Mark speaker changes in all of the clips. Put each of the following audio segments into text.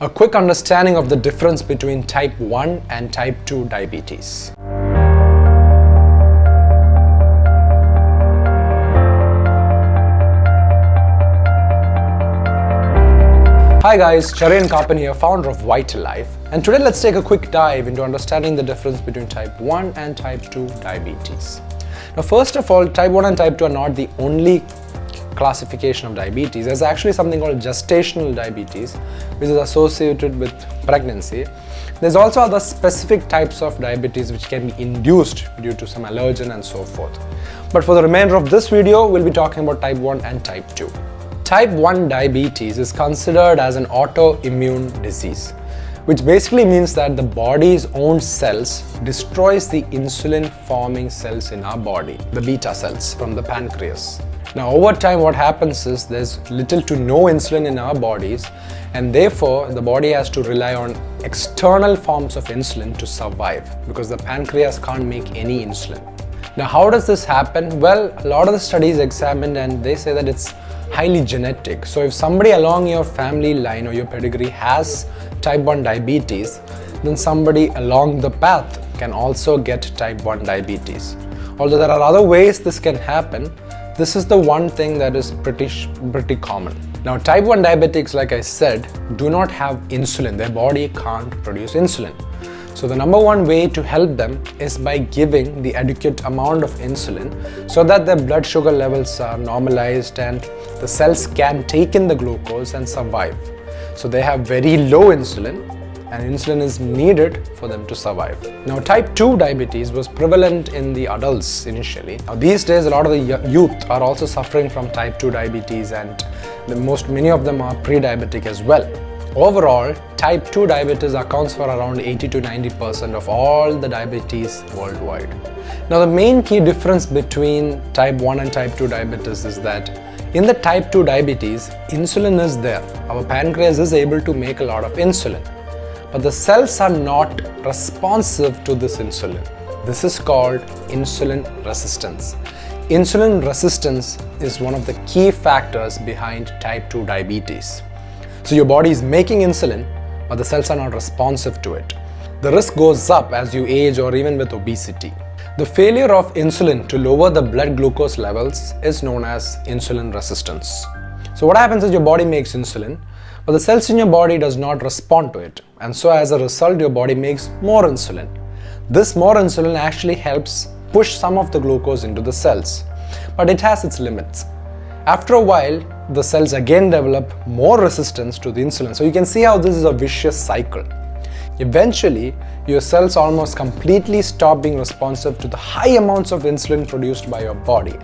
Speaker 1: A quick understanding of the difference between type 1 and type 2 diabetes. Hi guys, Charayan Kapan here, founder of Vitalife, and today let's take a quick dive into understanding the difference between type 1 and type 2 diabetes. Now first of all, type 1 and type 2 are not the only classification of diabetes. There's actually something called gestational diabetes, which is associated with pregnancy. There's also other specific types of diabetes which can be induced due to some allergen and so forth. But for the remainder of this video, we'll be talking about type 1 and type 2. Type 1 diabetes is considered as an autoimmune disease, which basically means that the body's own cells destroys the insulin forming cells in our body, the beta cells from the pancreas. Now over time what happens is there's little to no insulin in our bodies, and therefore the body has to rely on external forms of insulin to survive because the pancreas can't make any insulin. Now how does this happen? Well, a lot of the studies examined and they say that it's highly genetic. So if somebody along your family line or your pedigree has type 1 diabetes, then somebody along the path can also get type 1 diabetes. Although there are other ways this can happen, this is the one thing that is pretty common. Now type 1 diabetics, like I said, do not have insulin. Their body can't produce insulin. So the number one way to help them is by giving the adequate amount of insulin so that their blood sugar levels are normalized and the cells can take in the glucose and survive. So they have very low insulin, and insulin is needed for them to survive. Now type 2 diabetes was prevalent in the adults initially. Now these days a lot of the youth are also suffering from type 2 diabetes, and many of them are pre-diabetic as well. Overall, type 2 diabetes accounts for around 80 to 90% of all the diabetes worldwide. Now the main key difference between type 1 and type 2 diabetes is that in the type 2 diabetes, insulin is there. Our pancreas is able to make a lot of insulin, but the cells are not responsive to this insulin. This is called insulin resistance. Insulin resistance is one of the key factors behind type 2 diabetes. So your body is making insulin, but the cells are not responsive to it. The risk goes up as you age or even with obesity. The failure of insulin to lower the blood glucose levels is known as insulin resistance. So what happens is your body makes insulin, but the cells in your body does not respond to it, and so as a result your body makes more insulin. This more insulin actually helps push some of the glucose into the cells, but it has its limits. After a while, the cells again develop more resistance to the insulin. So you can see how this is a vicious cycle. Eventually, your cells almost completely stop being responsive to the high amounts of insulin produced by your body.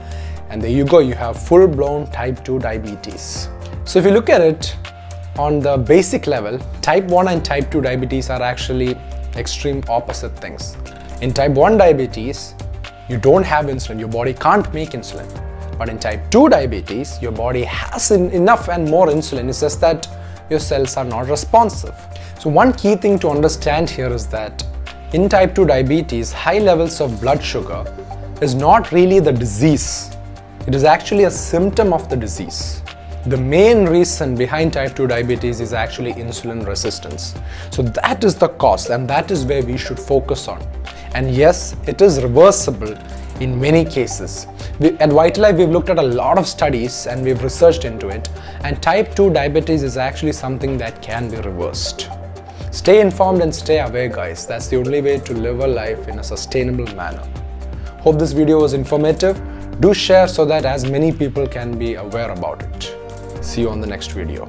Speaker 1: And there you go, you have full-blown type 2 diabetes. So if you look at it on the basic level, type 1 and type 2 diabetes are actually extreme opposite things. In type 1 diabetes, you don't have insulin, your body can't make insulin. But in type 2 diabetes, your body has enough and more insulin, it's just that your cells are not responsive. So one key thing to understand here is that in type 2 diabetes, high levels of blood sugar is not really the disease. It is actually a symptom of the disease. The main reason behind type 2 diabetes is actually insulin resistance. So that is the cause, and that is where we should focus on. And yes, it is reversible in many cases. At Vitalife, we've looked at a lot of studies and we've researched into it, and type 2 diabetes is actually something that can be reversed. Stay informed and stay aware, guys. That's the only way to live a life in a sustainable manner. Hope this video was informative. Do share so that as many people can be aware about it. See you on the next video.